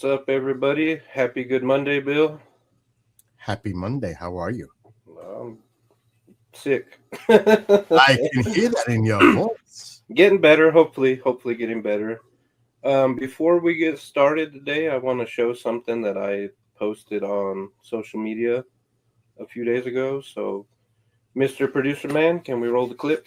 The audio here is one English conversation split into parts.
What's up, everybody? Happy Good Monday, Bill. Happy Monday. How are you? I'm sick. I can hear that in your voice. Getting better, hopefully getting better. Before we get started today, I want to show something that I posted on social media a few days ago. So, Mr. Producer Man, can we roll the clip?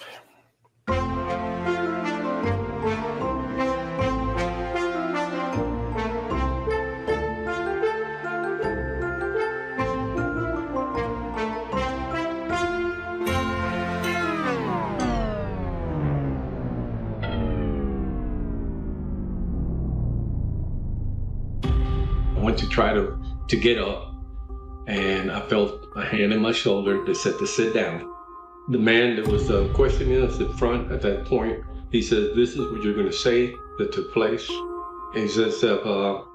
I went to try to get up, and I felt a hand in my shoulder that said to sit down. The man that was questioning us in front at that point, he says, "This is what you're going to say that took place." And he says, failed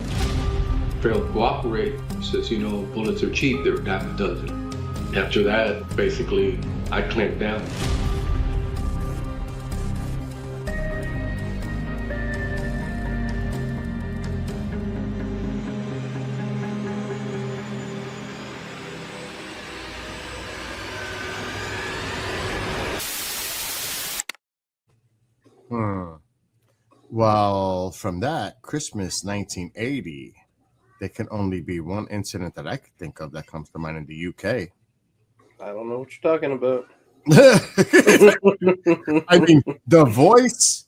to cooperate. He says, bullets are cheap, they're a dime a dozen. After that, basically, I clamped down. Well, from that, Christmas 1980, there can only be one incident that I could think of that comes to mind in the UK. I don't know what you're talking about. I mean, the voice,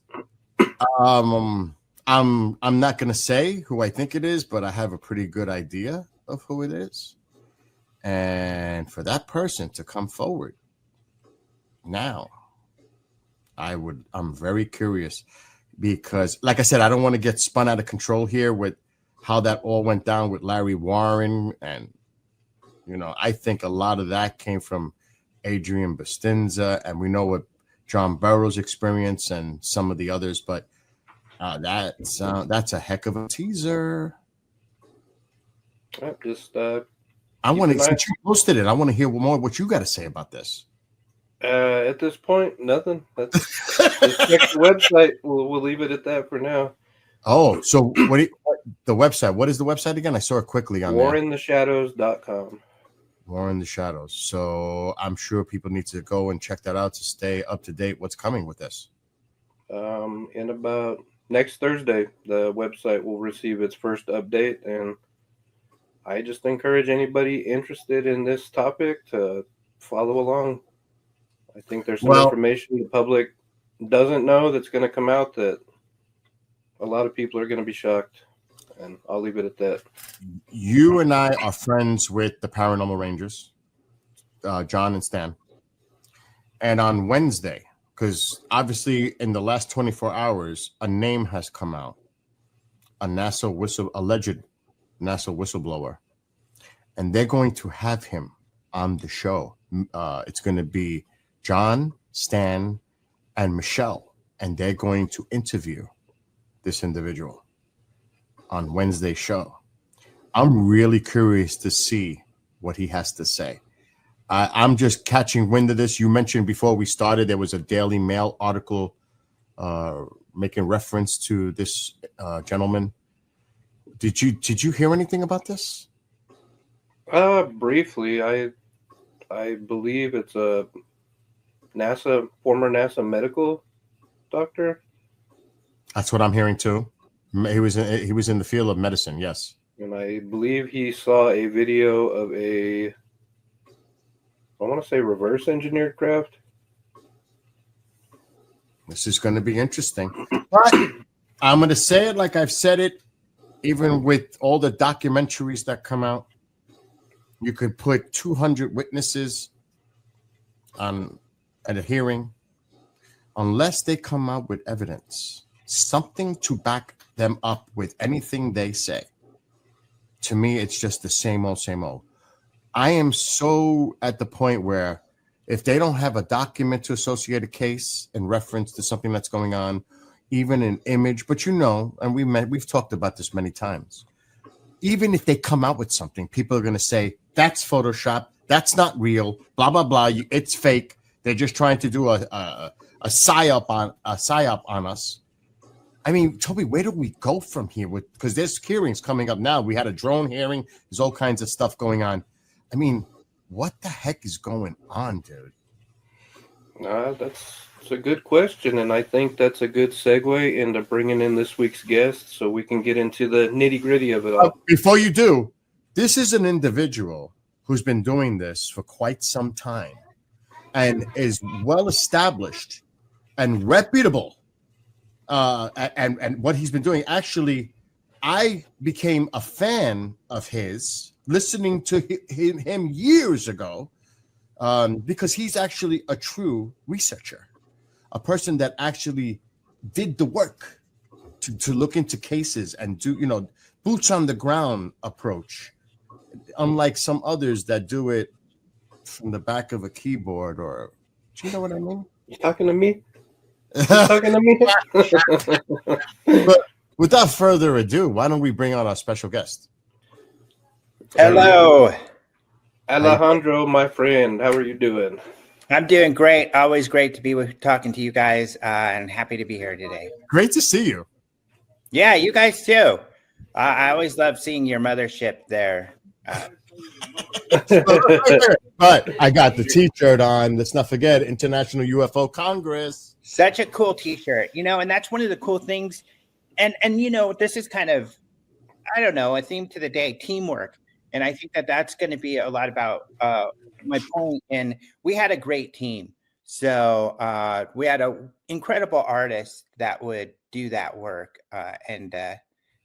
I'm not going to say who I think it is, but I have a pretty good idea of who it is. And for that person to come forward now, I'm very curious because, like I said, I don't want to get spun out of control here with how that all went down with Larry Warren. And, I think a lot of that came from Adrian Bustinza, and we know what John Burroughs experienced and some of the others, but that's a heck of a teaser. I want to, since you posted it, I want to hear more what you got to say about this. At this point, nothing. Just check the website. We'll leave it at that for now. Oh, so the website? What is the website again? I saw it quickly on warintheshadows.com. War in the Shadows. So I'm sure people need to go and check that out to stay up to date. What's coming with this? In about next Thursday, the website will receive its first update, and I just encourage anybody interested in this topic to follow along. I think there's some information the public doesn't know that's going to come out that a lot of people are going to be shocked, and I'll leave it at that. You and I are friends with the Paranormal Rangers, John and Stan. And on Wednesday, because obviously in the last 24 hours, a name has come out, alleged NASA whistleblower, and they're going to have him on the show. It's going to be John, Stan, and Michelle, and they're going to interview this individual on Wednesday's show. I'm really curious to see what he has to say. I'm just catching wind of this. You mentioned before we started there was a Daily Mail article making reference to this gentleman. Did you hear anything about this? Briefly, I believe it's a former NASA medical doctor. That's what I'm hearing too. He was in the field of medicine, yes. And I believe he saw a video of I want to say reverse engineered craft. This is going to be interesting. But I'm going to say it like I've said it, even with all the documentaries that come out. You could put 200 witnesses at a hearing, unless they come out with evidence, something to back them up with anything they say. To me, it's just the same old, same old. I am so at the point where if they don't have a document to associate a case in reference to something that's going on, even an image, but and we've talked about this many times. Even if they come out with something, people are going to say, that's Photoshop, that's not real, blah, blah, blah, it's fake. They're just trying to do a psyop on us. I mean, Toby, where do we go from here? Because there's hearings coming up now. We had a drone hearing. There's all kinds of stuff going on. I mean, what the heck is going on, dude? That's a good question, and I think that's a good segue into bringing in this week's guest, so we can get into the nitty gritty of it all. Before you do, this is an individual who's been doing this for quite some time and is well established and reputable. And what he's been doing. Actually, I became a fan of his listening to him years ago, because he's actually a true researcher, a person that actually did the work to look into cases and do, boots on the ground approach, unlike some others that do it from the back of a keyboard. Or, do you know what I mean? You talking to me? You talking to me? But without further ado, why don't we bring on our special guest? Hello. Alejandro, my friend, how are you doing? I'm doing great. Always great to be talking to you guys, and happy to be here today. Great to see you. Yeah, you guys too. I always love seeing your mothership there. But I got the T-shirt on. Let's not forget International UFO Congress. Such a cool T-shirt, and that's one of the cool things. And this is kind of, I don't know, a theme to the day, teamwork. And I think that that's going to be a lot about my point. And we had a great team. So we had an incredible artist that would do that work.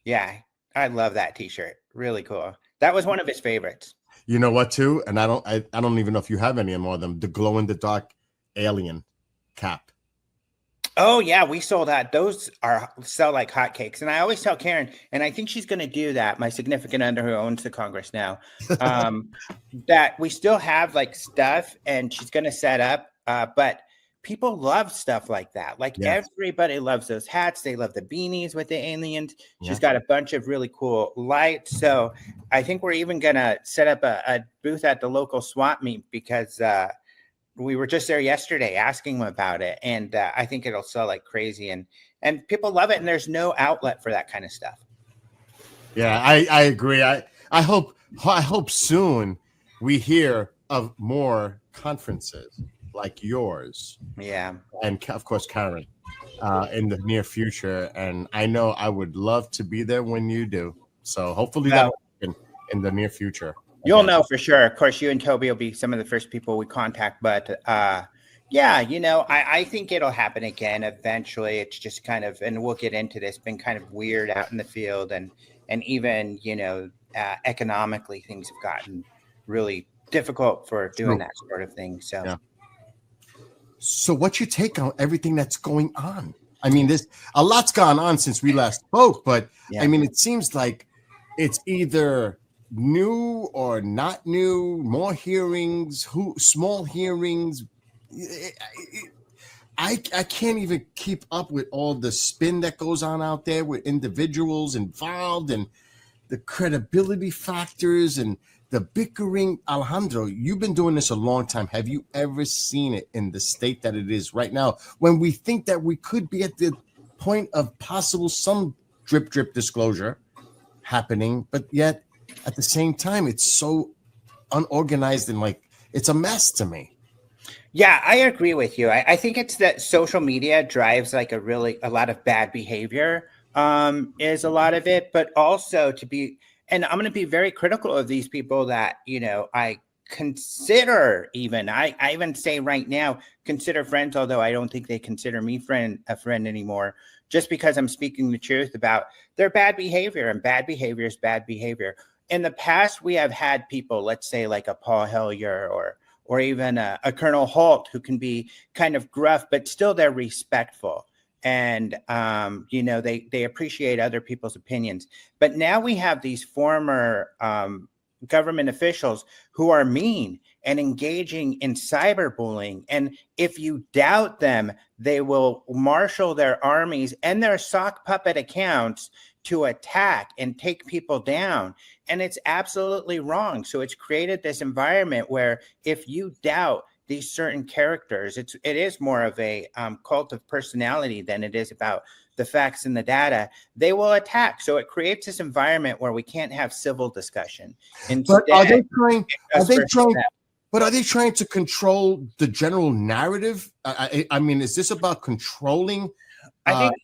Yeah, I love that T-shirt. Really cool. That was one of his favorites. You know what, too? And I don't even know if you have any more of them. The glow-in-the-dark alien cap. Oh, yeah, we sold out. Those sell like hotcakes. And I always tell Karen, and I think she's going to do that, my significant other who owns the Congress now, that we still have like stuff and she's going to set up. But people love stuff like that. Like everybody loves those hats. They love the beanies with the aliens. She's got a bunch of really cool lights. So I think we're even going to set up a booth at the local swap meet because we were just there yesterday asking them about it. And I think it'll sell like crazy. And people love it. And there's no outlet for that kind of stuff. Yeah, I agree. I hope soon we hear of more conferences like yours. Yeah. And of course, Karen, in the near future. And I know I would love to be there when you do. So hopefully that will happen in the near future. You'll know for sure. Of course, you and Toby will be some of the first people we contact. But I think it'll happen again eventually. It's just kind of, and we'll get into this, been kind of weird out in the field. And even, economically, things have gotten really difficult for doing that sort of thing. So what's your take on everything that's going on? I mean, a lot's gone on since we last spoke, but I mean, it seems like it's either new or not new, more hearings, small hearings. I can't even keep up with all the spin that goes on out there with individuals involved and the credibility factors and the bickering. Alejandro, you've been doing this a long time. Have you ever seen it in the state that it is right now, when we think that we could be at the point of possible some drip disclosure happening, but yet at the same time, it's so unorganized and like it's a mess to me. Yeah, I agree with you. I think it's that social media drives like a lot of bad behavior is a lot of it, but also and I'm going to be very critical of these people that, I consider I even say right now, consider friends, although I don't think they consider me a friend anymore, just because I'm speaking the truth about their bad behavior, and bad behavior is bad behavior. In the past, we have had people, let's say like a Paul Hellyer or even a Colonel Holt, who can be kind of gruff, but still they're respectful. And, they appreciate other people's opinions. But now we have these former government officials who are mean and engaging in cyberbullying. And if you doubt them, they will marshal their armies and their sock puppet accounts to attack and take people down. And it's absolutely wrong. So it's created this environment where if you doubt these certain characters, it is more of a cult of personality than it is about the facts and the data, they will attack. So it creates this environment where we can't have civil discussion. But are they trying? But are they trying to control the general narrative? I mean, is this about controlling? I think.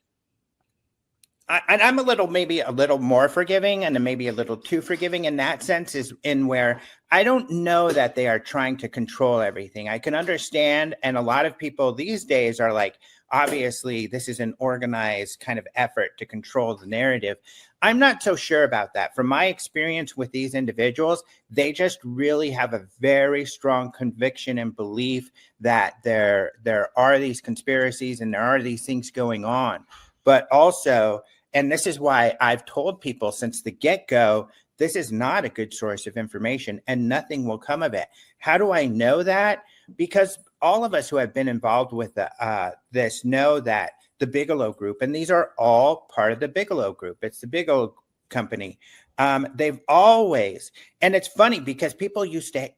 And I'm maybe a little more forgiving and maybe a little too forgiving in that sense, is in where I don't know that they are trying to control everything. I can understand. And a lot of people these days are like, obviously, this is an organized kind of effort to control the narrative. I'm not so sure about that. From my experience with these individuals, they just really have a very strong conviction and belief that there are these conspiracies and there are these things going on. But also, and this is why I've told people since the get-go, this is not a good source of information and nothing will come of it. How do I know that? Because all of us who have been involved with this know that the Bigelow Group, and these are all part of the Bigelow Group. It's the Bigelow Company. They've always, and it's funny because people used to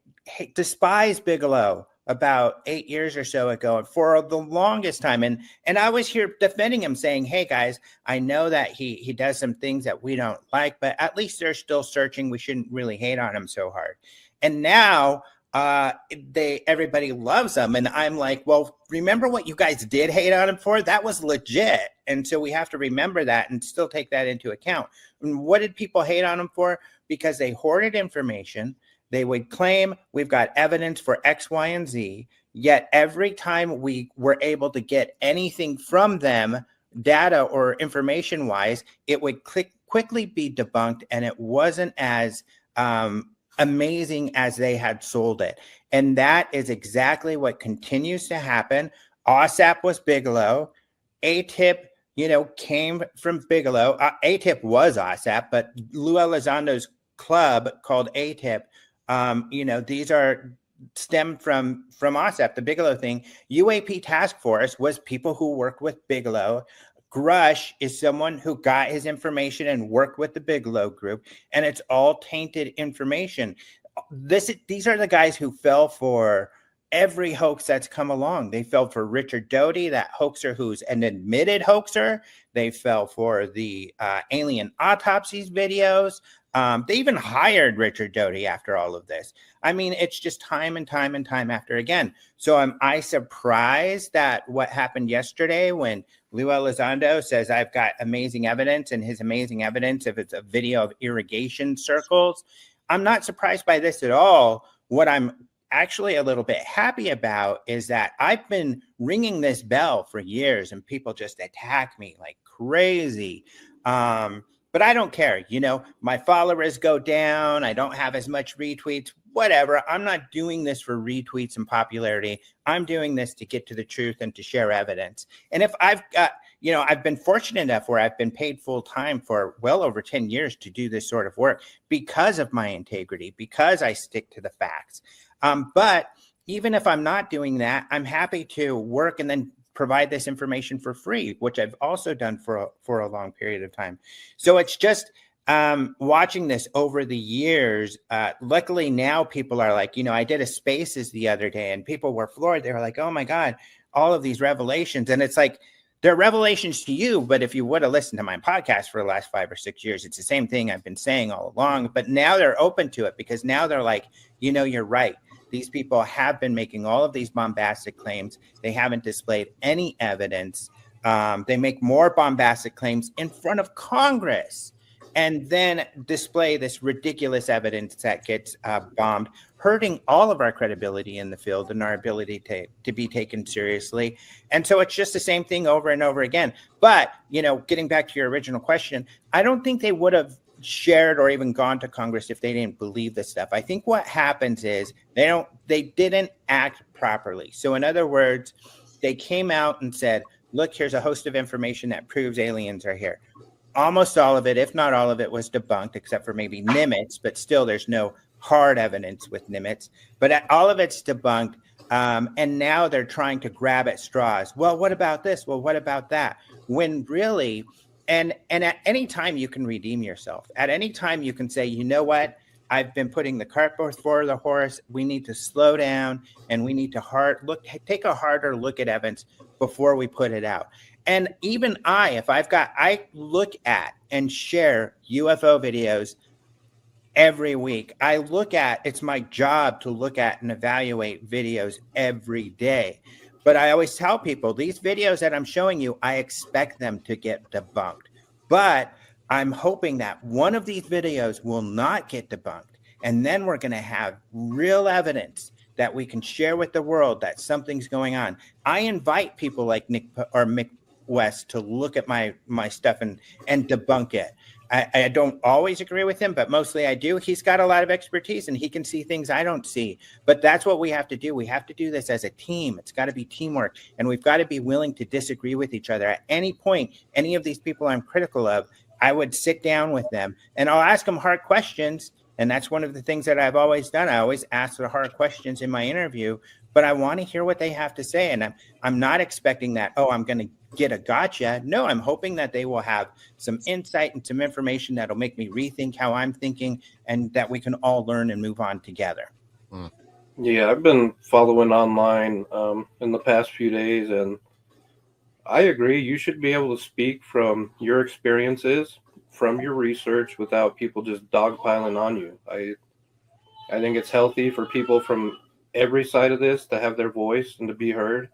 despise Bigelow about 8 years or so ago, and for the longest time. And I was here defending him, saying, hey guys, I know that he does some things that we don't like, but at least they're still searching. We shouldn't really hate on him so hard. And now everybody loves him. And I'm like, well, remember what you guys did hate on him for? That was legit. And so we have to remember that and still take that into account. And what did people hate on him for? Because they hoarded information. They would claim we've got evidence for X, Y, and Z, yet every time we were able to get anything from them, data or information-wise, it would quickly be debunked, and it wasn't as amazing as they had sold it. And that is exactly what continues to happen. OSAP was Bigelow. ATIP, came from Bigelow. ATIP was OSAP, but Lou Elizondo's club called ATIP, these are stemmed from OSAP, the Bigelow thing. UAP Task Force was people who worked with Bigelow. Grush is someone who got his information and worked with the Bigelow Group, and it's all tainted information. These are the guys who fell for every hoax that's come along. They fell for Richard Doty, that hoaxer who's an admitted hoaxer. They fell for the alien autopsies videos. They even hired Richard Doty after all of this. I mean, it's just time and time and time after again. So am I surprised that what happened yesterday when Lou Elizondo says I've got amazing evidence, and his amazing evidence, if it's a video of irrigation circles, I'm not surprised by this at all. What I'm actually a little bit happy about is that I've been ringing this bell for years and people just attack me like crazy. But I don't care. My followers go down. I don't have as much retweets, whatever. I'm not doing this for retweets and popularity. I'm doing this to get to the truth and to share evidence. And if I've got, I've been fortunate enough where I've been paid full time for well over 10 years to do this sort of work because of my integrity, because I stick to the facts. But even if I'm not doing that, I'm happy to work and then provide this information for free, which I've also done for a long period of time. So it's just watching this over the years. Luckily now people are like, I did a Spaces the other day and people were floored. They were like, oh my God, all of these revelations. And it's like, they're revelations to you, but if you would have listened to my podcast for the last 5 or 6 years, it's the same thing I've been saying all along. But now they're open to it because now they're like, you're right. These people have been making all of these bombastic claims. They haven't displayed any evidence. They make more bombastic claims in front of Congress and then display this ridiculous evidence that gets bombed, hurting all of our credibility in the field and our ability to be taken seriously. And so it's just the same thing over and over again. But, getting back to your original question, I don't think they would have shared or even gone to Congress if they didn't believe this stuff. I think what happens is they didn't act properly. So in other words, they came out and said, look, here's a host of information that proves aliens are here. Almost all of it, if not all of it, was debunked, except for maybe Nimitz, but still there's no hard evidence with Nimitz. But all of it's debunked, and now they're trying to grab at straws. Well, what about this? Well, what about that? When really... And at any time you can redeem yourself. At any time you can say, you know what? I've been putting the cart before the horse. We need to slow down and we need to take a harder look at evidence before we put it out. And even I look at and share UFO videos every week. It's my job to look at and evaluate videos every day. But I always tell people these videos that I'm showing you, I expect them to get debunked. But I'm hoping that one of these videos will not get debunked. And then we're going to have real evidence that we can share with the world that something's going on. I invite people like Mick West to look at my stuff and debunk it. I don't always agree with him, but mostly I do. He's got a lot of expertise and he can see things I don't see. But that's what we have to do. We have to do this as a team. It's got to be teamwork. And we've got to be willing to disagree with each other. At any point, any of these people I'm critical of, I would sit down with them and I'll ask them hard questions. And that's one of the things that I've always done. I always ask the hard questions in my interview, but I want to hear what they have to say. And I'm not expecting that, I'm going to get a gotcha. No, I'm hoping that they will have some insight and some information that'll make me rethink how I'm thinking and that we can all learn and move on together. Yeah, I've been following online in the past few days, and I agree. You should be able to speak from your experiences, from your research, without people just dogpiling on you. I think it's healthy for people from every side of this to have their voice and to be heard.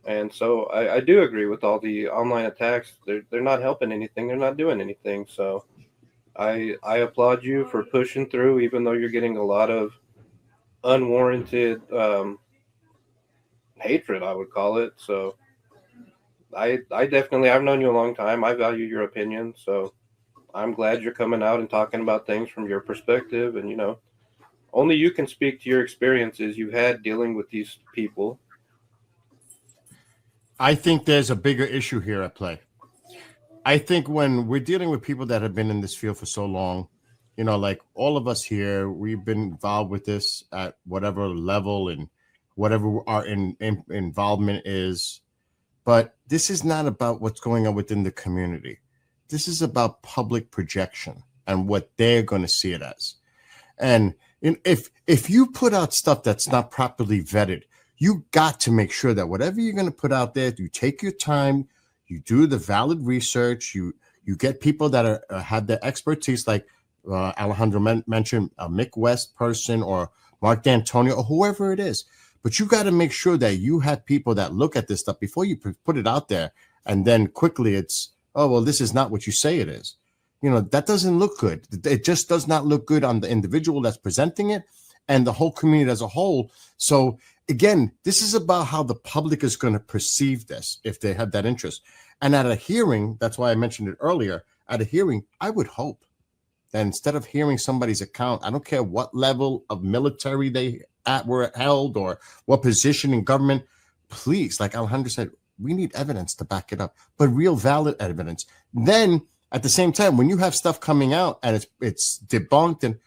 And so I do agree with all the online attacks. They're not helping anything. They're not doing anything. So I applaud you for pushing through, even though you're getting a lot of unwarranted hatred, I would call it. So I definitely, I've known you a long time. I value your opinion. So I'm glad you're coming out and talking about things from your perspective. And, only you can speak to your experiences you've had dealing with these people. I think there's a bigger issue here at play. I think when we're dealing with people that have been in this field for so long, like all of us here, we've been involved with this at whatever level and whatever our involvement is. But this is not about what's going on within the community. This is about public projection and what they're going to see it as. And if you put out stuff that's not properly vetted, you got to make sure that whatever you're going to put out there, you take your time, you do the valid research, you get people that have the expertise, like Alejandro mentioned, a Mick West person or Mark D'Antonio or whoever it is. But you got to make sure that you have people that look at this stuff before you put it out there. And then quickly it's, this is not what you say it is. That doesn't look good. It just does not look good on the individual that's presenting it and the whole community as a whole. So again, this is about how the public is going to perceive this if they have that interest. And at a hearing, that's why I mentioned it earlier, at a hearing, I would hope that instead of hearing somebody's account, I don't care what level of military they were held or what position in government, please, like Alejandro said, we need evidence to back it up, but real valid evidence. Then at the same time, when you have stuff coming out and it's debunked, and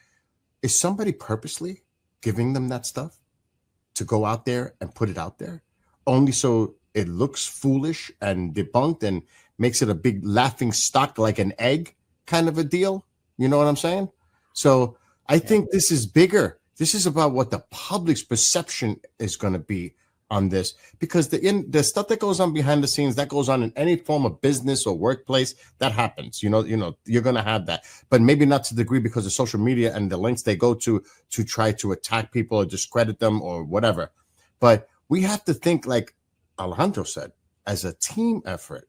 is somebody purposely giving them that stuff to go out there and put it out there only so it looks foolish and debunked and makes it a big laughing stock like an egg kind of a deal? You know what I'm saying? So I think this is bigger. This is about what the public's perception is going to be on this, because the stuff that goes on behind the scenes, that goes on in any form of business or workplace, that happens. You're going to have that, but maybe not to the degree because of social media and the links they go to try to attack people or discredit them or whatever. But we have to think, like Alejandro said, as a team effort.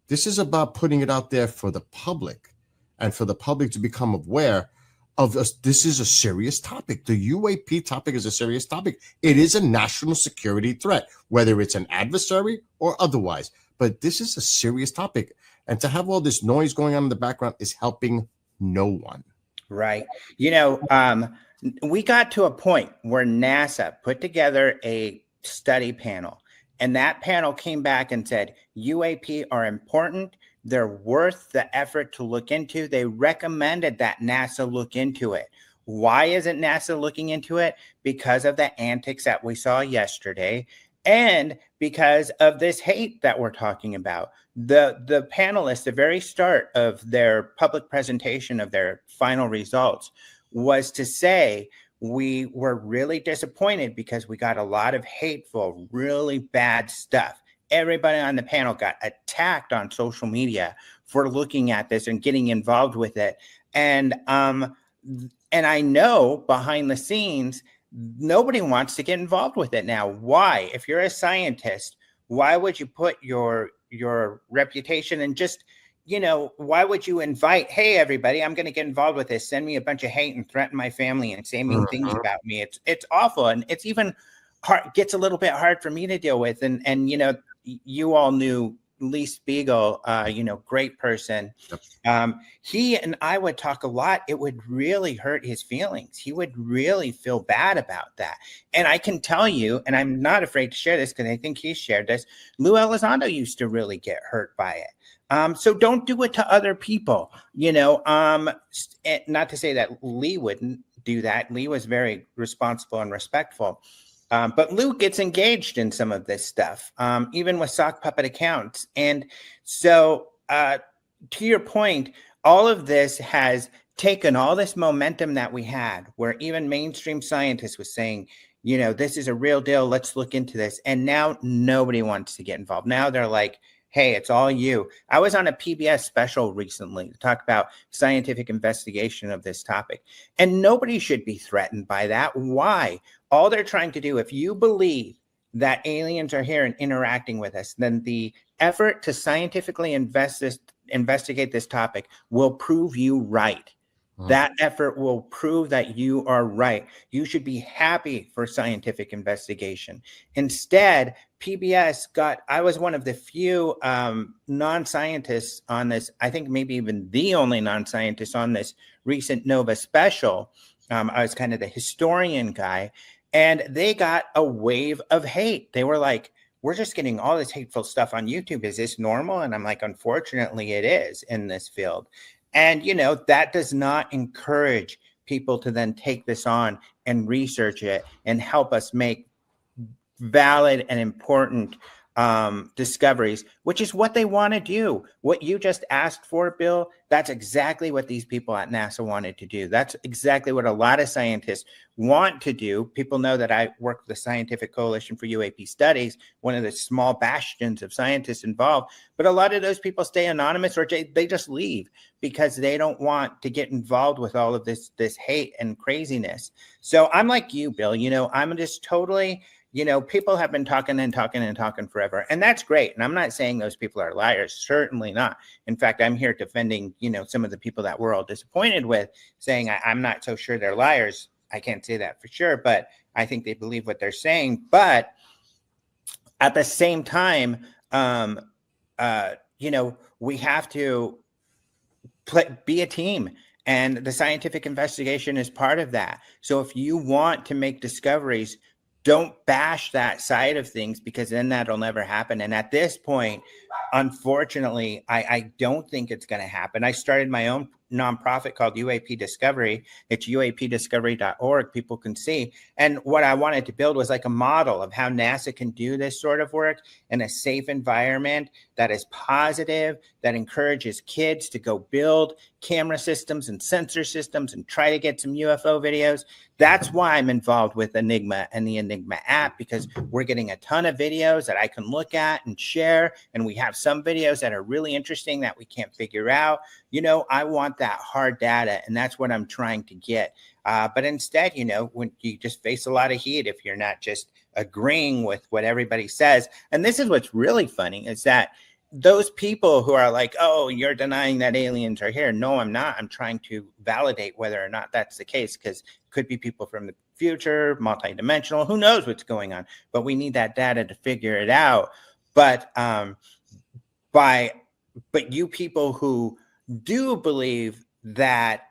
This is about putting it out there for the public and for the public to become aware of this. This is a serious topic. The UAP topic is a serious topic. It is a national security threat, whether it's an adversary or otherwise. But this is a serious topic. And to have all this noise going on in the background is helping no one. Right. We got to a point where NASA put together a study panel, and that panel came back and said, UAP are important. They're worth the effort to look into. They recommended that NASA look into it. Why isn't NASA looking into it? Because of the antics that we saw yesterday and because of this hate that we're talking about. The panelists, the very start of their public presentation of their final results was to say, we were really disappointed because we got a lot of hateful, really bad stuff. everybody on the panel got attacked on social media for looking at this and getting involved with it. And I know behind the scenes, nobody wants to get involved with it now. Why? If you're a scientist, why would you put your reputation and just, why would you invite, hey, everybody, I'm going to get involved with this. Send me a bunch of hate and threaten my family and say mean things about me. It's awful. And it's even hard, gets a little bit hard for me to deal with. And you all knew Lee Spiegel, great person. He and I would talk a lot. It would really hurt his feelings. He would really feel bad about that. And I can tell you, and I'm not afraid to share this because I think he shared this, Lou Elizondo used to really get hurt by it. So don't do it to other people, not to say that Lee wouldn't do that. Lee was very responsible and respectful. But Lou gets engaged in some of this stuff, even with sock puppet accounts. And so to your point, all of this has taken all this momentum that we had, where even mainstream scientists was saying, this is a real deal. Let's look into this. And now nobody wants to get involved. Now they're like, hey, it's all you. I was on a PBS special recently to talk about scientific investigation of this topic, and nobody should be threatened by that. Why? All they're trying to do, if you believe that aliens are here and interacting with us, then the effort to scientifically investigate this topic will prove you right. That effort will prove that you are right. You should be happy for scientific investigation. Instead, I was one of the few non-scientists on this, I think maybe even the only non-scientist on this recent Nova special. I was kind of the historian guy, and they got a wave of hate. They were like, we're just getting all this hateful stuff on YouTube. Is this normal? And I'm like, unfortunately, it is in this field. And, that does not encourage people to then take this on and research it and help us make valid and important discoveries, which is what they want to do. What you just asked for, Bill, that's exactly what these people at NASA wanted to do. That's exactly what a lot of scientists want to do. People know that I work with the Scientific Coalition for UAP Studies, one of the small bastions of scientists involved. But a lot of those people stay anonymous, or they just leave because they don't want to get involved with all of this hate and craziness. So I'm like you, Bill. I'm just totally... people have been talking and talking and talking forever, and that's great. And I'm not saying those people are liars, certainly not. In fact, I'm here defending, some of the people that we're all disappointed with, saying I'm not so sure they're liars. I can't say that for sure, but I think they believe what they're saying. But at the same time, we have to be a team. And the scientific investigation is part of that. So if you want to make discoveries, don't bash that side of things, because then that'll never happen. And at this point, unfortunately, I don't think it's going to happen. I started my own nonprofit called UAP Discovery. It's uapdiscovery.org. People can see. And what I wanted to build was like a model of how NASA can do this sort of work in a safe environment that is positive, that encourages kids to go build camera systems and sensor systems and try to get some UFO videos. That's why I'm involved with Enigma and the Enigma app, because we're getting a ton of videos that I can look at and share. And we have some videos that are really interesting that we can't figure out. I want that hard data, and that's what I'm trying to get. But instead, when you just face a lot of heat, if you're not just agreeing with what everybody says. And this is what's really funny, is that those people who are like, oh, you're denying that aliens are here. No, I'm not. I'm trying to validate whether or not that's the case, because it could be people from the future, multidimensional, who knows what's going on. But we need that data to figure it out. But you people who do believe that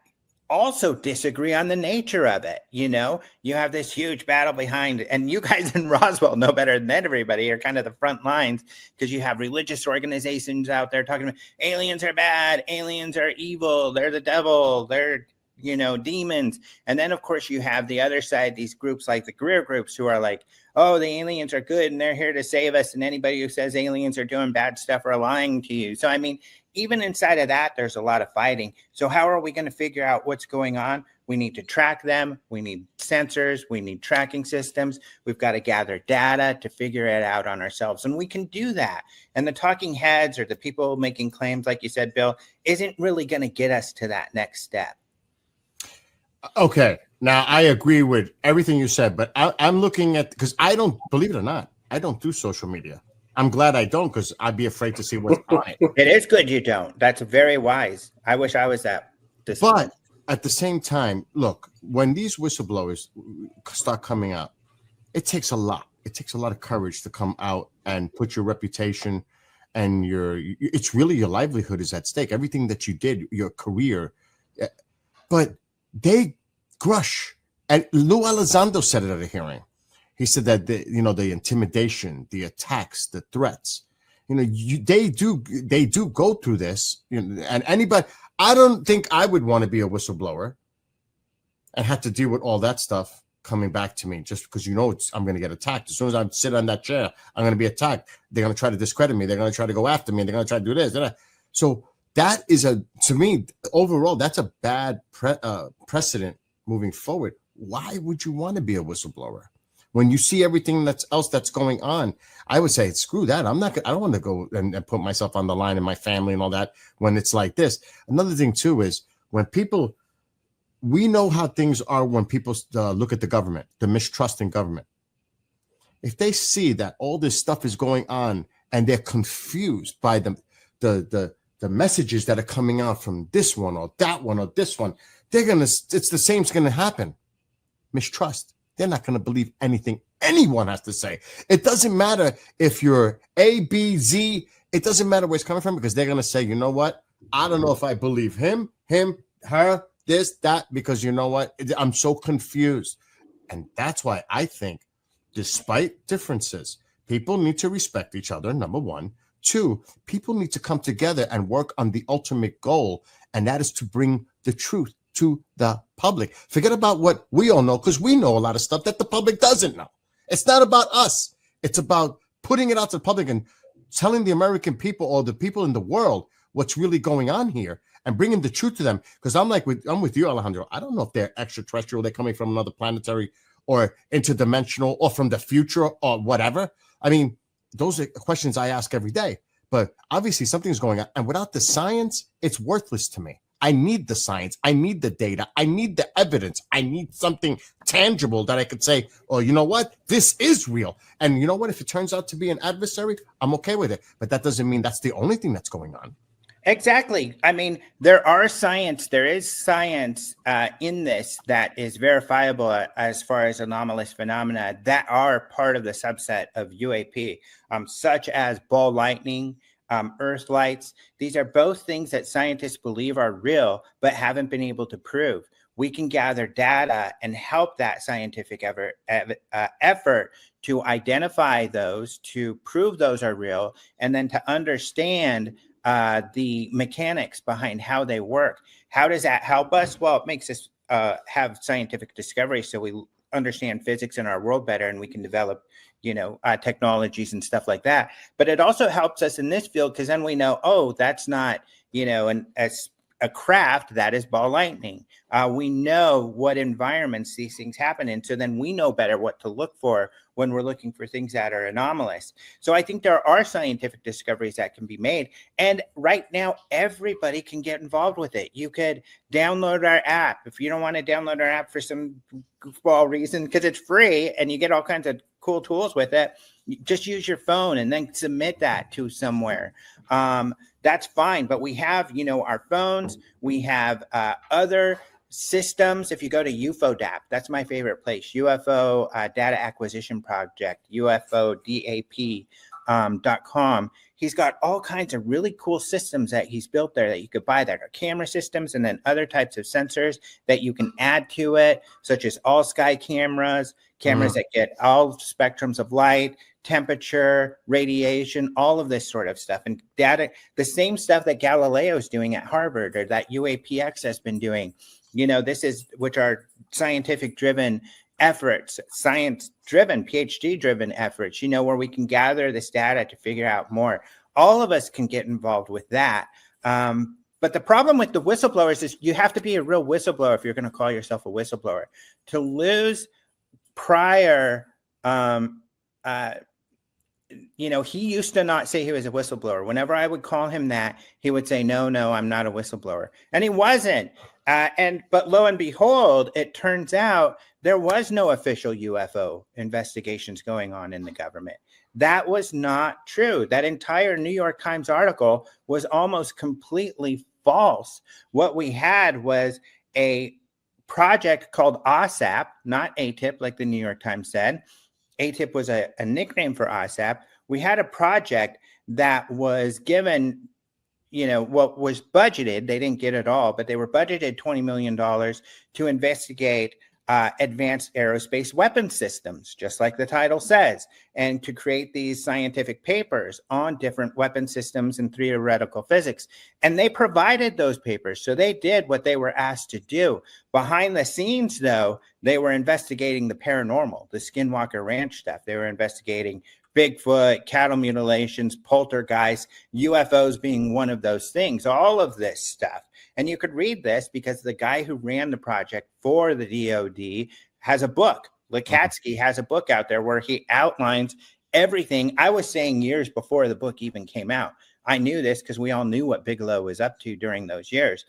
also disagree on the nature of it. You have this huge battle behind it, and you guys in Roswell know better than everybody, are kind of the front lines, because you have religious organizations out there talking about aliens are bad, aliens are evil, they're the devil, they're demons. And then of course you have the other side, these groups like the Greer groups, who are like, oh, the aliens are good and they're here to save us, and anybody who says aliens are doing bad stuff are lying to you. So I mean, even inside of that, there's a lot of fighting. So how are we going to figure out what's going on? We need to track them. We need sensors. We need tracking systems. We've got to gather data to figure it out on ourselves. And we can do that. And the talking heads or the people making claims, like you said, Bill, isn't really going to get us to that next step. Okay. Now, I agree with everything you said, but I'm looking at, because I don't, believe it or not, I don't do social media. I'm glad I don't, because I'd be afraid to see what's on it. It is good you don't. That's very wise. I wish I was that. But at the same time, look, when these whistleblowers start coming out, it takes a lot. It takes a lot of courage to come out and put your reputation and it's really your livelihood is at stake. Everything that you did, your career. But they grush. And Lou Elizondo said it at a hearing. He said that the intimidation, the attacks, the threats, they do go through this. And anybody, I don't think I would want to be a whistleblower and have to deal with all that stuff coming back to me just because I'm going to get attacked. As soon as I sit on that chair, I'm going to be attacked. They're going to try to discredit me. They're going to try to go after me. They're going to try to do this. So that is to me, overall, that's a bad precedent moving forward. Why would you want to be a whistleblower? When you see everything else that's going on, I would say, screw that. I don't want to go and put myself on the line and my family and all that when it's like this. Another thing, too, is we know how things are when people look at the government, the mistrust in government. If they see that all this stuff is going on and they're confused by the messages that are coming out from this one or that one or this one, it's the same's going to happen. Mistrust. They're not going to believe anything anyone has to say. It doesn't matter if you're A, B, Z. It doesn't matter where it's coming from because they're going to say, you know what? I don't know if I believe him, her, this, that, because you know what? I'm so confused. And that's why I think, despite differences, people need to respect each other, number one. Two, people need to come together and work on the ultimate goal, and that is to bring the truth to the public. Forget about what we all know, because we know a lot of stuff that the public doesn't know. It's not about us. It's about putting it out to the public and telling the American people or the people in the world what's really going on here and bringing the truth to them. Because I'm with you, Alejandro. I don't know if they're extraterrestrial, they're coming from another planetary or interdimensional or from the future or whatever. I mean, those are questions I ask every day. But obviously something's going on. And without the science, it's worthless to me. I need the science. I need the data. I need the evidence. I need something tangible that I could say, oh, you know what? This is real. And you know what? If it turns out to be an adversary, I'm okay with it. But that doesn't mean that's the only thing that's going on. Exactly. I mean, there is science in this that is verifiable as far as anomalous phenomena that are part of the subset of UAP, such as ball lightning, Earth lights. These are both things that scientists believe are real, but haven't been able to prove. We can gather data and help that scientific effort to identify those, to prove those are real, and then to understand the mechanics behind how they work. How does that help us? Well, it makes us have scientific discovery so we understand physics in our world better and we can develop technologies and stuff like that. But it also helps us in this field because then we know, oh, that's not, a craft, that is ball lightning. We know what environments these things happen in. So then we know better what to look for when we're looking for things that are anomalous. So I think there are scientific discoveries that can be made. And right now, everybody can get involved with it. You could download our app. If you don't want to download our app for some goofball reason, because it's free and you get all kinds of cool tools with it, just use your phone and then submit that to somewhere. That's fine. But we have, our phones, we have other systems. If you go to UFODAP, that's my favorite place, UFO Data Acquisition Project, UFODAP.com. He's got all kinds of really cool systems that he's built there that you could buy that are camera systems and then other types of sensors that you can add to it, such as all sky cameras that get all spectrums of light, temperature, radiation, all of this sort of stuff. And data, the same stuff that Galileo is doing at Harvard or that UAPX has been doing, which are scientific driven efforts, science driven, PhD driven efforts, where we can gather this data to figure out more. All of us can get involved with that. But the problem with the whistleblowers is you have to be a real whistleblower if you're going to call yourself a whistleblower. To lose prior, he used to not say he was a whistleblower. Whenever I would call him that, he would say, no, I'm not a whistleblower. And he wasn't. But lo and behold, it turns out there was no official UFO investigations going on in the government. That was not true. That entire New York Times article was almost completely false. What we had was a project called OSAP, not ATIP, like the New York Times said. ATIP was a nickname for OSAP. We had a project that was given, what was budgeted. They didn't get it all, but they were budgeted $20 million to investigate advanced aerospace weapon systems, just like the title says, and to create these scientific papers on different weapon systems and theoretical physics. And they provided those papers. So they did what they were asked to do. Behind the scenes, though, they were investigating the paranormal, the Skinwalker Ranch stuff. They were investigating Bigfoot, cattle mutilations, poltergeists, UFOs being one of those things, all of this stuff. And you could read this because the guy who ran the project for the DOD has a book. Lukatsky has a book out there where he outlines everything. I was saying years before the book even came out. I knew this because we all knew what Bigelow was up to during those years.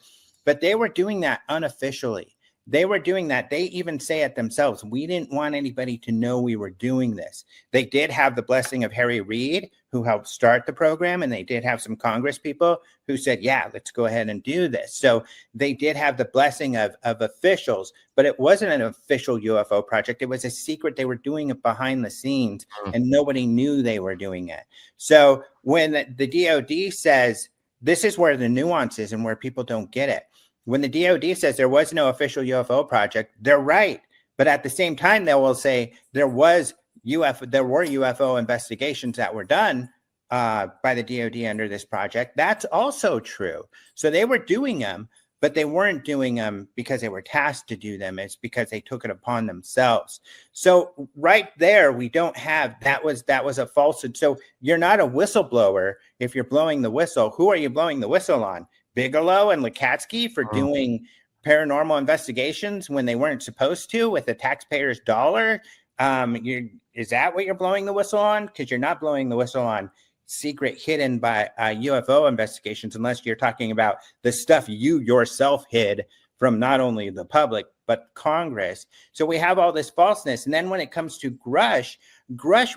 But they were doing that unofficially. They were doing that. They even say it themselves. We didn't want anybody to know we were doing this. They did have the blessing of Harry Reid, who helped start the program, and they did have some Congress people who said, yeah, let's go ahead and do this. So they did have the blessing of officials, but it wasn't an official UFO project. It was a secret. They were doing it behind the scenes, and nobody knew they were doing it. So when the DOD says, this is where the nuance is and where people don't get it. When the DOD says there was no official UFO project, they're right. But at the same time, they will say there were UFO investigations that were done by the DOD under this project. That's also true. So they were doing them, but they weren't doing them because they were tasked to do them. It's because they took it upon themselves. So right there, we don't have, that was a falsehood. So you're not a whistleblower if you're blowing the whistle. Who are you blowing the whistle on? Bigelow and Lukatsky for doing paranormal investigations when they weren't supposed to with the taxpayer's dollar? Is that what you're blowing the whistle on? Because you're not blowing the whistle on secret hidden by UFO investigations, unless you're talking about the stuff you yourself hid from not only the public, but Congress. So we have all this falseness. And then when it comes to Grush,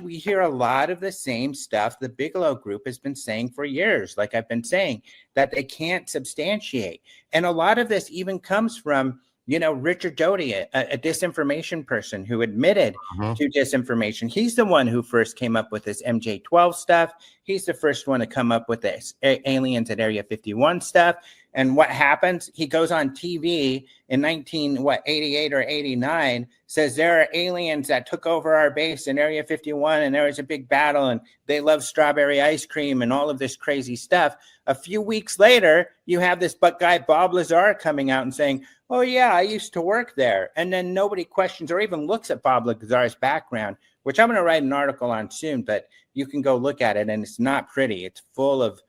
we hear a lot of the same stuff the Bigelow group has been saying for years, like I've been saying, that they can't substantiate. And a lot of this even comes from, Richard Doty, a disinformation person who admitted to disinformation. He's the one who first came up with this MJ-12 stuff. He's the first one to come up with this aliens at Area 51 stuff. And what happens? He goes on TV in 88 or 89, says there are aliens that took over our base in Area 51 and there was a big battle and they love strawberry ice cream and all of this crazy stuff. A few weeks later, you have this guy, Bob Lazar, coming out and saying, oh yeah, I used to work there. And then nobody questions or even looks at Bob Lazar's background, which I'm going to write an article on soon, but you can go look at it and it's not pretty. It's full of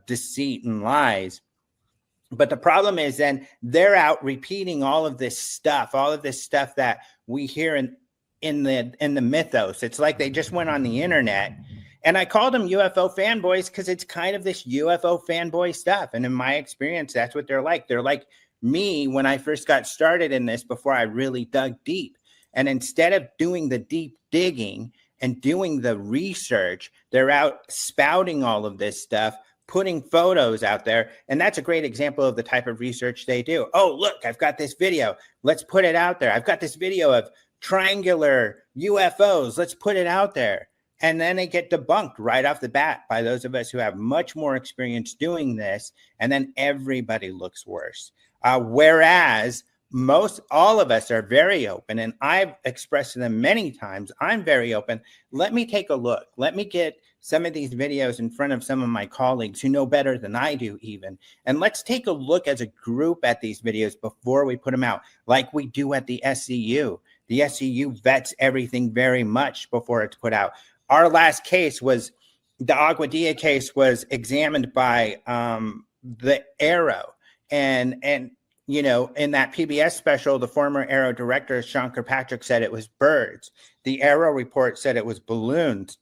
deceit and lies. But the problem is then they're out repeating all of this stuff that we hear in the mythos. It's like they just went on the internet. And I called them UFO fanboys because it's kind of this UFO fanboy stuff. And in my experience, that's what they're like. They're like me when I first got started in this before I really dug deep. And instead of doing the deep digging and doing the research, they're out spouting all of this stuff, putting photos out there. And that's a great example of the type of research they do. Oh, look, I've got this video. Let's put it out there. I've got this video of triangular UFOs. Let's put it out there. And then they get debunked right off the bat by those of us who have much more experience doing this. And then everybody looks worse. Whereas all of us are very open. And I've expressed to them many times, I'm very open. Let me take a look. Let me get some of these videos in front of some of my colleagues who know better than I do even. And let's take a look as a group at these videos before we put them out, like we do at the SCU. The SCU vets everything very much before it's put out. Our last case was, the Agua Dia case was examined by the arrow. And you know, in that PBS special, the former Arrow director, Sean Kirkpatrick, said it was birds. The Arrow report said it was balloons.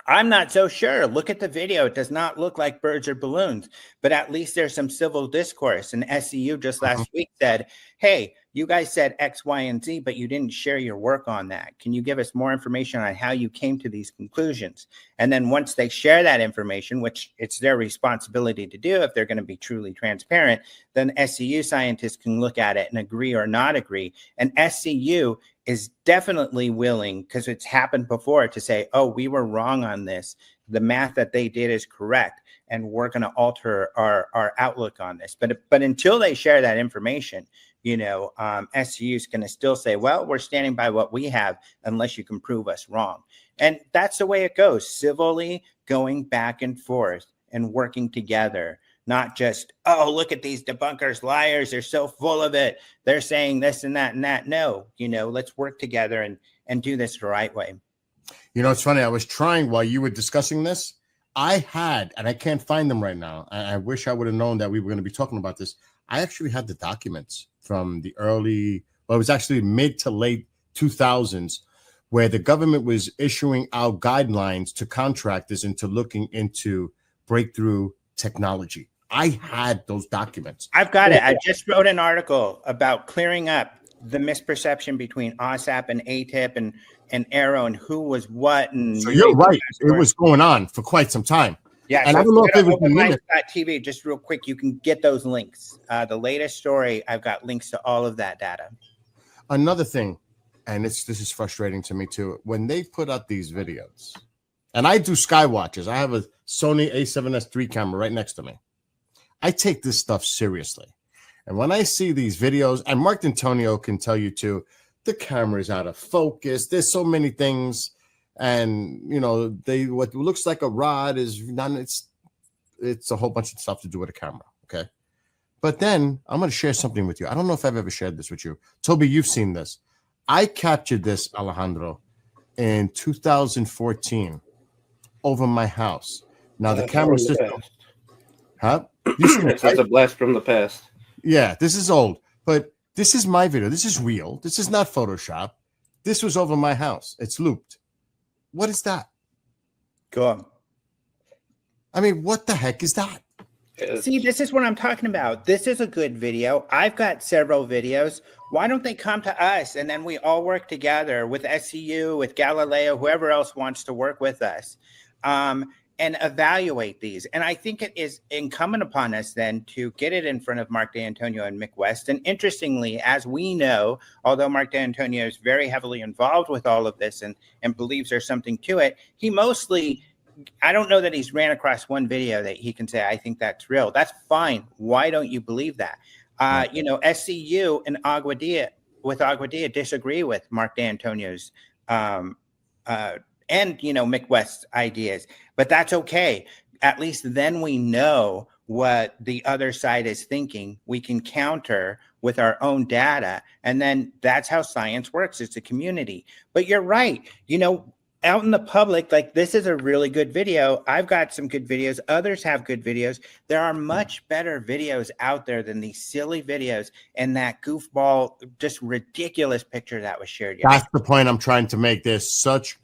I'm not so sure. Look at the video. It does not look like birds or balloons, but at least there's some civil discourse. And SCU just last week said, hey, you guys said X, Y, and Z, but you didn't share your work on that. Can you give us more information on how you came to these conclusions? And then once they share that information, which it's their responsibility to do if they're going to be truly transparent, then SCU scientists can look at it and agree or not agree. And SCU is definitely willing, because it's happened before, to say, oh, we were wrong on this. The math that they did is correct, and we're going to alter our outlook on this. But until they share that information, you know, SCU is going to still say, well, we're standing by what we have unless you can prove us wrong. And that's the way it goes, civilly going back and forth and working together. Not just, oh, look at these debunkers, liars. They're so full of it. They're saying this and that and that. No, you know, let's work together and do this the right way. You know, it's funny. I was trying while you were discussing this. I had, and I can't find them right now. I wish I would have known that we were going to be talking about this. I actually had the documents from the early, well, it was actually mid to late 2000s, where the government was issuing out guidelines to contractors into looking into breakthrough technology. I had those documents. I've got it. I just wrote an article about clearing up the misperception between OSAP and ATIP and Arrow and who was what. And so you're right. It was going on for quite some time. Yeah. And so I don't know if it was TV, just real quick, you can get those links. The latest story, I've got links to all of that data. Another thing, and this is frustrating to me too, when they put out these videos, and I do sky watches. I have a Sony A7S III camera right next to me. I take this stuff seriously. And when I see these videos, and Mark D'Antonio can tell you too, the camera is out of focus. There's so many things. And, you know, what looks like a rod is not, it's a whole bunch of stuff to do with a camera. Okay. But then I'm going to share something with you. I don't know if I've ever shared this with you. Toby, you've seen this. I captured this, Alejandro, in 2014 over my house. Now the camera system, huh? It's a blast from the past. Yeah, this is old, but this is my video. This is real. This is not Photoshop. This was over my house. It's looped. What is that? Go on. I mean, what the heck is that? See, this is what I'm talking about. This is a good video. I've got several videos. Why don't they come to us and then we all work together with SCU, with Galileo, whoever else wants to work with us, and evaluate these. And I think it is incumbent upon us then to get it in front of Mark D'Antonio and Mick West. And interestingly, as we know, although Mark D'Antonio is very heavily involved with all of this and believes there's something to it, he mostly, I don't know that he's ran across one video that he can say, I think that's real. That's fine. Why don't you believe that? You know, SCU and Aguadilla disagree with Mark D'Antonio's and, you know, Mick West's ideas, but that's okay. At least then we know what the other side is thinking. We can counter with our own data. And then that's how science works. It's a community. But you're right. You know, out in the public, like, this is a really good video. I've got some good videos. Others have good videos. There are much better videos out there than these silly videos and that goofball, just ridiculous picture that was shared yesterday. That's the point I'm trying to make. There's such,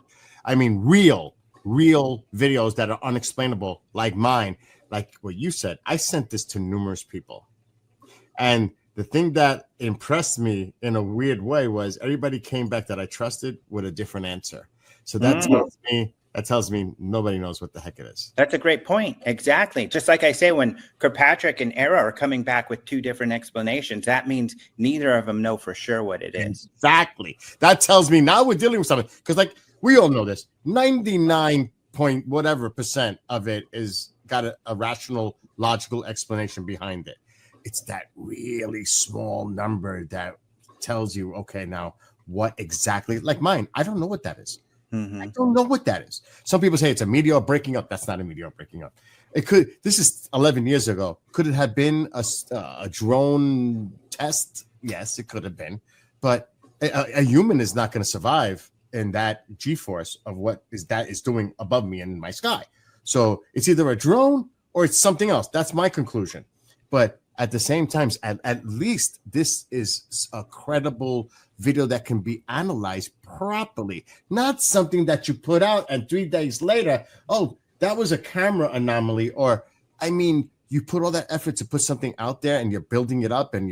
I mean, real videos that are unexplainable, like mine, like what you said. I sent this to numerous people. And the thing that impressed me in a weird way was everybody came back that I trusted with a different answer. So that tells me nobody knows what the heck it is. That's a great point. Exactly. Just like I say, when Kirkpatrick and Arrow are coming back with two different explanations, that means neither of them know for sure what it is. Exactly. That tells me now we're dealing with something. Because, like, we all know this. 99% of it is got a rational, logical explanation behind it. It's that really small number that tells you, okay, now what exactly, like mine, I don't know what that is. I don't know what that is. Some people say it's a meteor breaking up. That's not a meteor breaking up. It could. This is 11 years ago. Could it have been a drone test? Yes, it could have been. But a human is not going to survive in that G-force of what is doing above me and in my sky. So it's either a drone or it's something else. That's my conclusion. But at the same time, at least this is a credible video that can be analyzed properly, not something that you put out and 3 days later, oh, that was a camera anomaly. Or, I mean, you put all that effort to put something out there and you're building it up and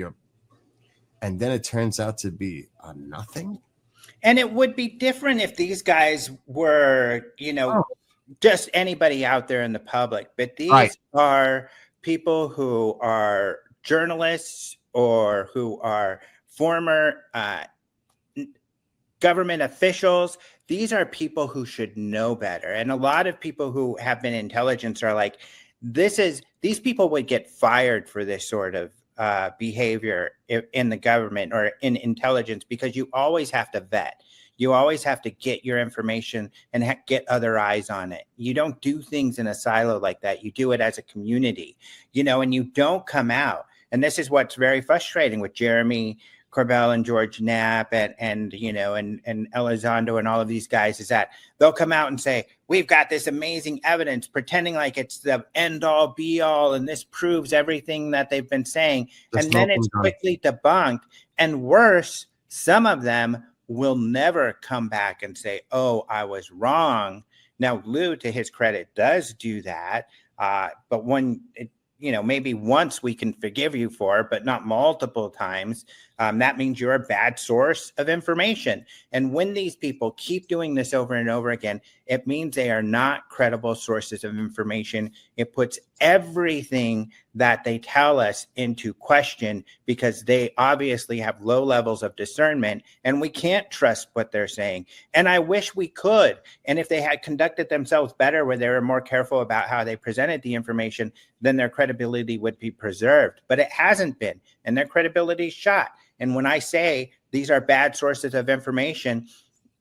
then it turns out to be nothing. And it would be different if these guys were, just anybody out there in the public. But these are people who are journalists or who are former government officials. These are people who should know better. And a lot of people who have been intelligence are like, these people would get fired for this sort of behavior in the government or in intelligence, because you always have to vet. You always have to get your information and get other eyes on it. You don't do things in a silo like that. You do it as a community, and you don't come out. And this is what's very frustrating with Jeremy Corbell and George Knapp and Elizondo and all of these guys, is that they'll come out and say, we've got this amazing evidence, pretending like it's the end all be all. And this proves everything that they've been saying. And then it's quickly debunked. And worse, some of them will never come back and say, oh, I was wrong. Now, Lou, to his credit, does do that. But when maybe once we can forgive you for, but not multiple times, that means you're a bad source of information. And when these people keep doing this over and over again, it means they are not credible sources of information. It puts everything that they tell us into question, because they obviously have low levels of discernment, and we can't trust what they're saying. And I wish we could. And if they had conducted themselves better, where they were more careful about how they presented the information, then their credibility would be preserved. But it hasn't been, and their credibility is shot. And when I say these are bad sources of information,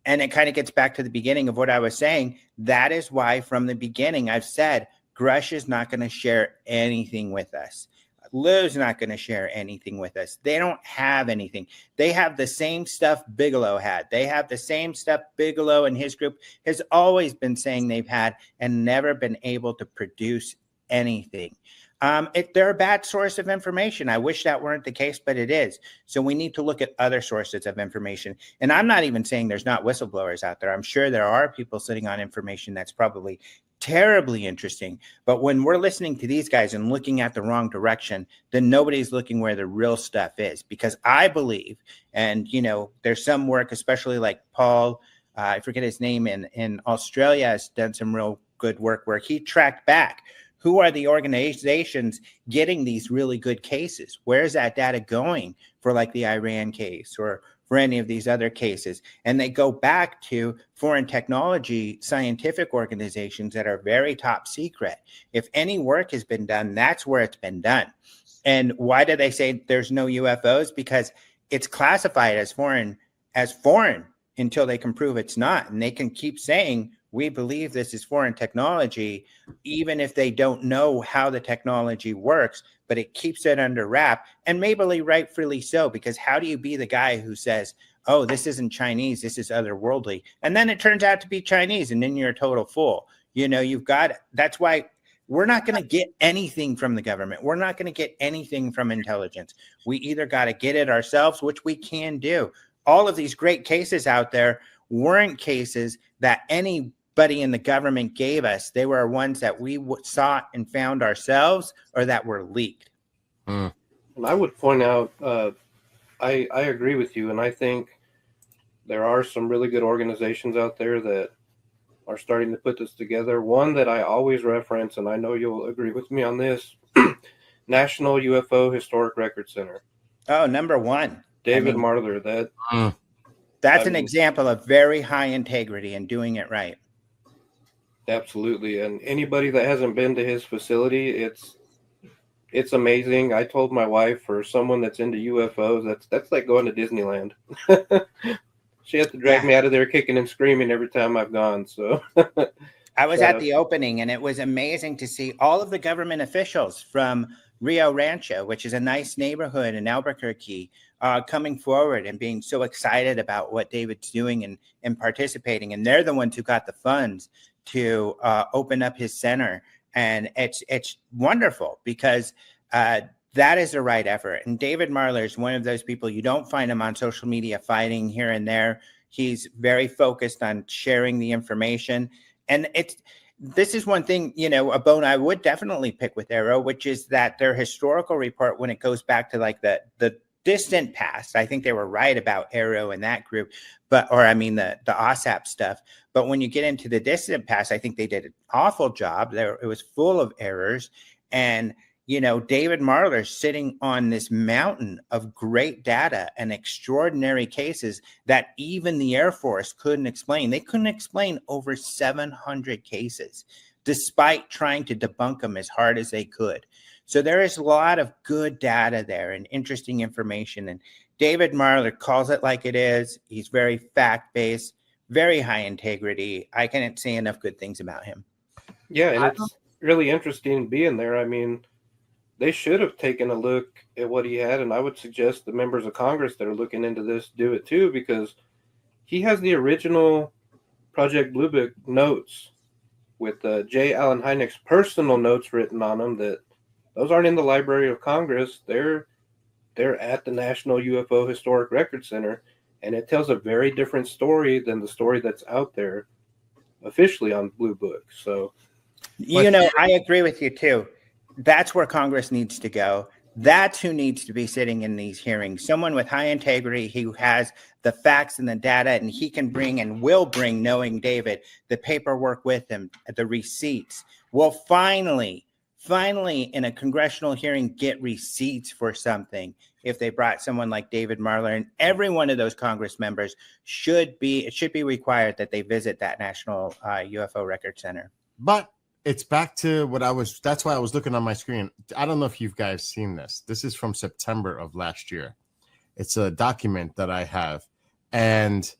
and it kind of gets back to the beginning of what I was saying, that is why from the beginning I've said Grush is not going to share anything with us. Lou's not going to share anything with us. They don't have anything. They have the same stuff Bigelow had. They have the same stuff Bigelow and his group has always been saying they've had, and never been able to produce anything. They're a bad source of information. I wish that weren't the case, but it is. So we need to look at other sources of information. And I'm not even saying there's not whistleblowers out there. I'm sure there are people sitting on information that's probably terribly interesting. But when we're listening to these guys and looking at the wrong direction, then nobody's looking where the real stuff is. Because I believe, and there's some work, especially like Paul, I forget his name, in Australia, has done some real good work where he tracked back who are the organizations getting these really good cases. Where's that data going for like the Iran case or for any of these other cases? And they go back to foreign technology scientific organizations that are very top secret. If any work has been done, that's where it's been done. And why do they say there's no UFOs? Because it's classified as foreign until they can prove it's not. And they can keep saying, we believe this is foreign technology, even if they don't know how the technology works, but it keeps it under wrap. And maybe rightfully so, because how do you be the guy who says, oh, this isn't Chinese, this is otherworldly, and then it turns out to be Chinese, and then you're a total fool. That's why we're not going to get anything from the government. We're not going to get anything from intelligence. We either got to get it ourselves, which we can do. All of these great cases out there weren't cases that anybody in the government gave us. They were ones that we sought and found ourselves, or that were leaked. And I would point out, I agree with you, and I think there are some really good organizations out there that are starting to put this together. One that I always reference, and I know you'll agree with me on this, National UFO Historic Record Center. Oh, number one. David Marler. That's an example of very high integrity and doing it right. Absolutely. And anybody that hasn't been to his facility, it's amazing. I told my wife, for someone that's into UFOs, that's like going to Disneyland. She has to drag me out of there kicking and screaming every time I've gone. So I was at the opening, and it was amazing to see all of the government officials from Rio Rancho, which is a nice neighborhood in Albuquerque, coming forward and being so excited about what David's doing and participating. And they're the ones who got the funds to open up his center And it's wonderful because that is the right effort. And David Marler is one of those people, you don't find him on social media fighting here and there. He's very focused on sharing the information. And this is one thing, a bone I would definitely pick with Arrow, which is that their historical report, when it goes back to like the distant past, I think they were right about Arrow and that group, the OSAP stuff. But when you get into the distant past, I think they did an awful job. It was full of errors. And, David Marler sitting on this mountain of great data and extraordinary cases that even the Air Force couldn't explain. They couldn't explain over 700 cases, despite trying to debunk them as hard as they could. So there is a lot of good data there and interesting information. And David Marler calls it like it is. He's very fact-based, very high integrity. I can't say enough good things about him. Yeah, and it's really interesting being there. I mean, they should have taken a look at what he had, and I would suggest the members of Congress that are looking into this do it too, because he has the original Project Blue Book notes with J. Allen Hynek's personal notes written on them. Those aren't in the Library of Congress. They're at the National UFO Historic Record Center, and it tells a very different story than the story that's out there officially on Blue Book. So, I agree with you too. That's where Congress needs to go. That's who needs to be sitting in these hearings. Someone with high integrity who has the facts and the data, and he can bring and will bring, knowing David, the paperwork with him, the receipts. Will finally in a congressional hearing get receipts for something if they brought someone like David Marler. And every one of those Congress members should be required that they visit that National UFO Record Center. But it's back to that's why I was looking on my screen. I don't know if you guys seen this. This is from September of last year. It's a document that I have, and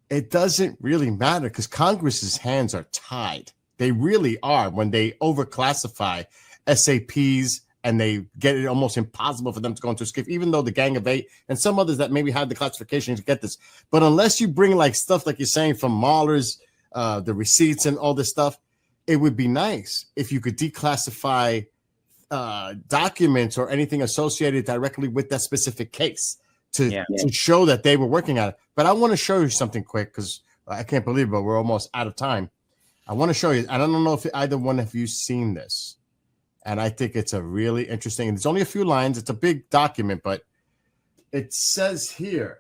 it doesn't really matter because Congress's hands are tied. They really are when they overclassify SAPs and they get it almost impossible for them to go into SCIF, even though the Gang of Eight and some others that maybe had the classification to get this. But unless you bring like stuff like you're saying from Mahler's, the receipts and all this stuff, it would be nice if you could declassify documents or anything associated directly with that specific case to show that they were working on it. But I want to show you something quick because I can't believe it, but we're almost out of time. I want to show you. I don't know if either one of you seen this. And I think it's a really interesting. It's only a few lines. It's a big document, but it says here,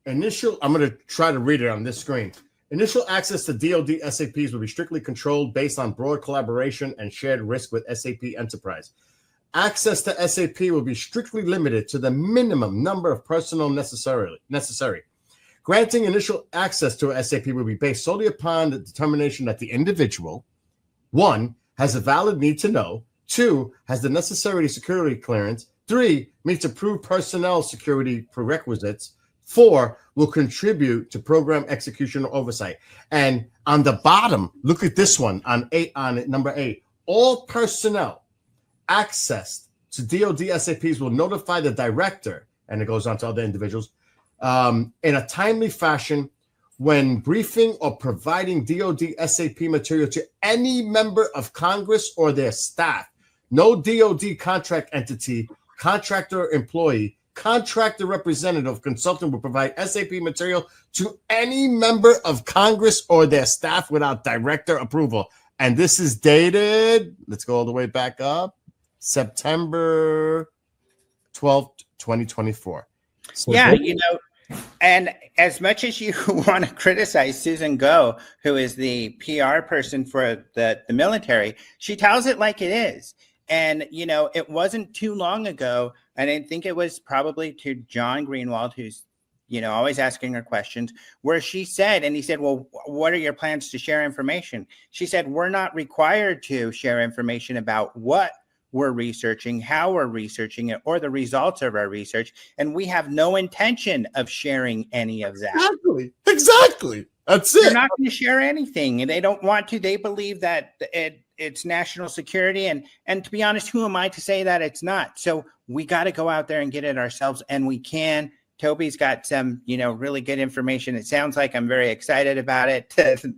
I'm going to try to read it on this screen. Initial access to DoD SAPs will be strictly controlled based on broad collaboration and shared risk with SAP Enterprise. Access to SAP will be strictly limited to the minimum number of personnel necessary. Granting initial access to a SAP will be based solely upon the determination that the individual, 1, has a valid need to know, 2, has the necessary security clearance, 3, meets approved personnel security prerequisites, 4, will contribute to program execution or oversight. And on the bottom, look at this one on number 8. All personnel accessed to DoD SAPs will notify the director, and it goes on to other individuals, in a timely fashion when briefing or providing DoD SAP material to any member of Congress or their staff. No DoD contract entity, contractor or employee, contractor representative, consultant will provide SAP material to any member of Congress or their staff without director approval. And this is dated, let's go all the way back up, September 12th, 2024. So and as much as you want to criticize Susan Go, who is the PR person for the military, she tells it like it is. And, it wasn't too long ago, and I think it was probably to John Greenwald, who's, always asking her questions, where she said, and he said, well, what are your plans to share information? She said, we're not required to share information about what we're researching, how we're researching it, or the results of our research. And we have no intention of sharing any of that. Exactly. That's it. They're not going to share anything, and they don't want to. They believe that it's national security. And to be honest, who am I to say that it's not? So we got to go out there and get it ourselves, and we can. Toby's got some, really good information. It sounds like I'm very excited about it,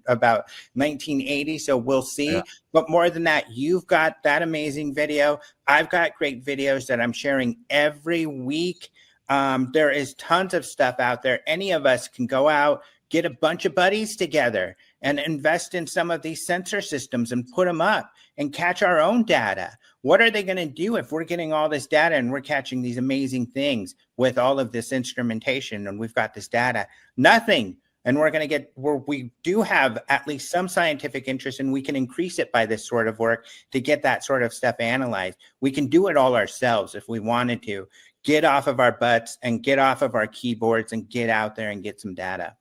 about 1980. So we'll see. Yeah. But more than that, you've got that amazing video. I've got great videos that I'm sharing every week. There is tons of stuff out there. Any of us can go out, get a bunch of buddies together and invest in some of these sensor systems and put them up and catch our own data. What are they going to do if we're getting all this data and we're catching these amazing things with all of this instrumentation and we've got this data? Nothing. And we're going to get where we do have at least some scientific interest, and we can increase it by this sort of work to get that sort of stuff analyzed. We can do it all ourselves if we wanted to. Get off of our butts and get off of our keyboards and get out there and get some data.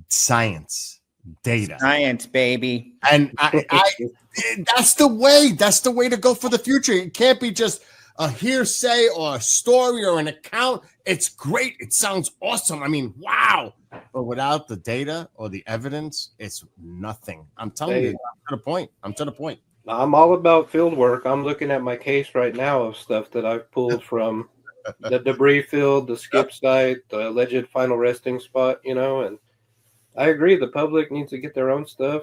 Science, data, science, baby. And I that's the way to go for the future. It can't be just a hearsay or a story or an account. It's great. It sounds awesome. I mean, wow. But without the data or the evidence, it's nothing. I'm telling you, I'm to the point. I'm all about field work. I'm looking at my case right now of stuff that I've pulled from the debris field, the skip site, the alleged final resting spot, and I agree. The public needs to get their own stuff,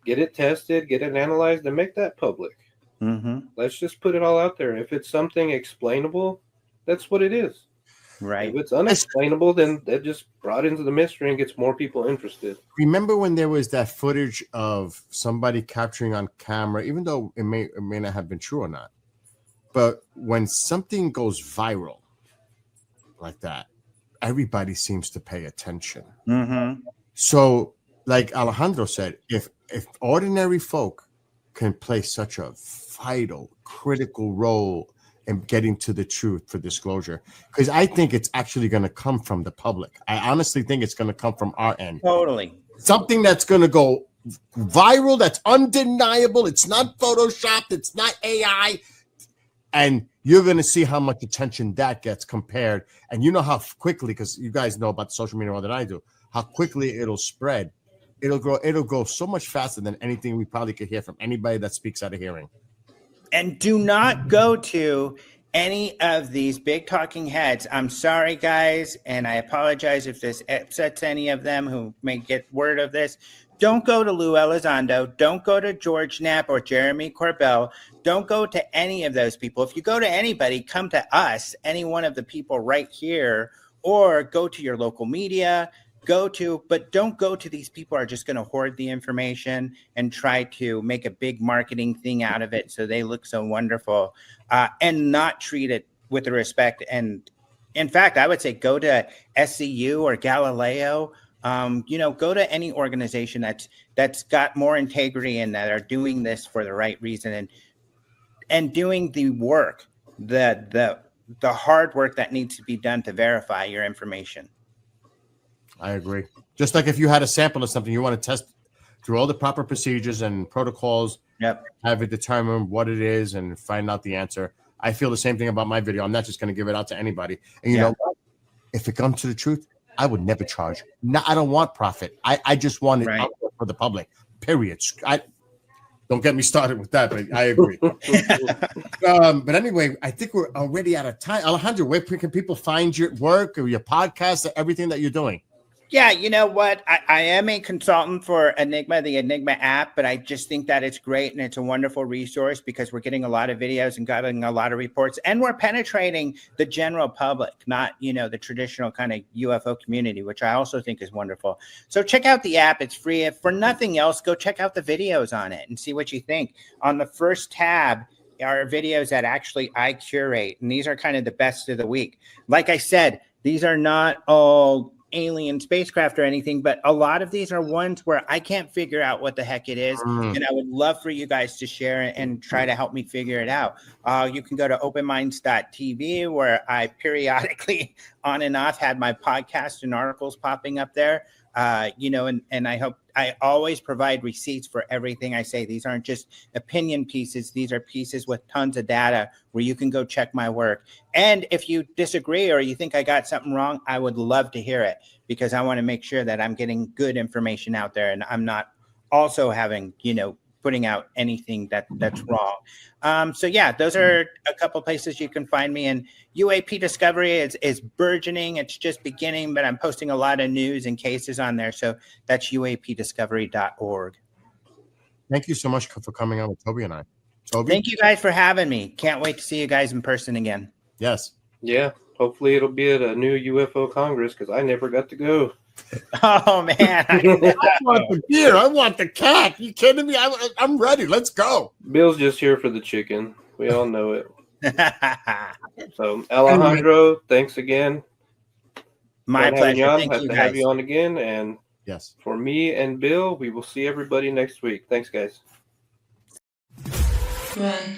get it tested, get it analyzed, and make that public. Mm-hmm. Let's just put it all out there. If it's something explainable, that's what it is. Right. If it's unexplainable, then that just broadens the mystery and gets more people interested. Remember when there was that footage of somebody capturing on camera, even though it may not have been true or not, but when something goes viral like that, everybody seems to pay attention. Mm-hmm. So, like Alejandro said, if ordinary folk can play such a vital, critical role in getting to the truth for disclosure, because I think it's actually going to come from the public. I honestly think it's going to come from our end. Totally. Something that's going to go viral, that's undeniable. It's not photoshopped. It's not AI. And you're going to see how much attention that gets compared. And you know how quickly, because you guys know about social media more than I do, how quickly it'll spread. It'll go so much faster than anything we probably could hear from anybody that speaks out of hearing. And do not go to any of these big talking heads. I'm sorry, guys, and I apologize if this upsets any of them who may get word of this. Don't go to Lou Elizondo. Don't go to George Knapp or Jeremy Corbell. Don't go to any of those people. If you go to anybody, come to us, any one of the people right here, or go to your local media. But don't go to these people who are just going to hoard the information and try to make a big marketing thing out of it so they look so wonderful, and not treat it with the respect. And in fact, I would say go to SCU or Galileo. Go to any organization that's got more integrity and that are doing this for the right reason and doing the work, the hard work that needs to be done to verify your information. I agree. Just like if you had a sample of something, you want to test through all the proper procedures and protocols, have it determine what it is and find out the answer. I feel the same thing about my video. I'm not just going to give it out to anybody. And you know what? If it comes to the truth, I would never charge. No, I don't want profit. I just want it out there for the public, period. Don't get me started with that, but I agree. But anyway, I think we're already out of time. Alejandro, where can people find your work or your podcast or everything that you're doing? Yeah, you know what? I am a consultant for Enigma, the Enigma app, but I just think that it's great and it's a wonderful resource because we're getting a lot of videos and getting a lot of reports, and we're penetrating the general public, not, the traditional kind of UFO community, which I also think is wonderful. So check out the app. It's free. If for nothing else, go check out the videos on it and see what you think. On the first tab are videos that actually I curate, and these are kind of the best of the week. Like I said, these are not all alien spacecraft or anything, but a lot of these are ones where I can't figure out what the heck it is, and I would love for you guys to share it and try to help me figure it out. You can go to openminds.tv, where I periodically on and off had my podcast and articles popping up there. And I hope I always provide receipts for everything I say. These aren't just opinion pieces. These are pieces with tons of data where you can go check my work. And if you disagree or you think I got something wrong, I would love to hear it, because I want to make sure that I'm getting good information out there and I'm not also having, putting out anything that's wrong. So yeah, those are a couple places you can find me. And UAP Discovery is burgeoning. It's just beginning, but I'm posting a lot of news and cases on there. So that's uapdiscovery.org. Thank you so much for coming on with Toby and I. Toby? Thank you guys for having me. Can't wait to see you guys in person again. Yes. Yeah. Hopefully it'll be at a new UFO Congress because I never got to go. Oh man, I want the deer. I want the cat. You kidding me? I'm ready. Let's go. Bill's just here for the chicken. We all know it. So Alejandro, thanks again. My pleasure. Thank Have you to guys. have you on again. And yes, for me and Bill, we will see everybody next week. Thanks, guys. Run.